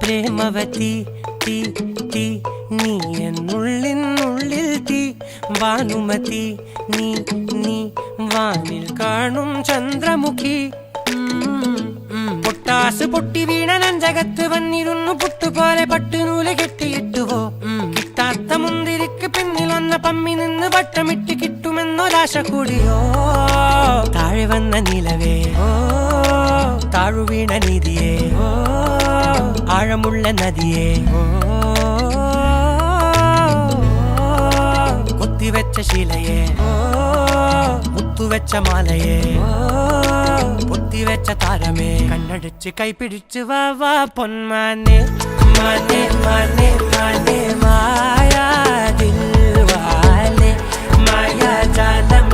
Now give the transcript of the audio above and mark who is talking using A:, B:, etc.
A: പ്രേമവതി തീ തീ നീ എന്നുള്ളിൽ തീ ഭാനുമതി നീ നീ വാനിൽ കാണും ചന്ദ്രമുഖി പൊട്ടാസ് പൊട്ടി വീണ നെഞ്ചകത്ത് വന്നിരുന്നു പുട്ടുപോലെ പട്ടുനൂല് കെട്ടിയിട്ടുവോ കിട്ടാത്ത മുന്തിരിക്ക് പിന്നിൽ വന്ന പമ്മി നിന്ന് വട്ടമിട്ട് കിട്ടുമെന്നൊരാശ കൂടിയോ താഴെ വന്ന നിലവേ താഴു വീണ നിധിയേ ആഴമുള്ള നദിയേ കൊത്തിവെച്ച ശിലയേ മുത്തുവെച്ച മാലയേ പൊത്തിവെച്ച താരമേ കണ്ണടിച്ച് കൈപിടിച്ച് വാ വാ പൊന്മാനെ മാനെ മാനെ മാനെ മായാ ദിൽവാലെ മായാ ജാലം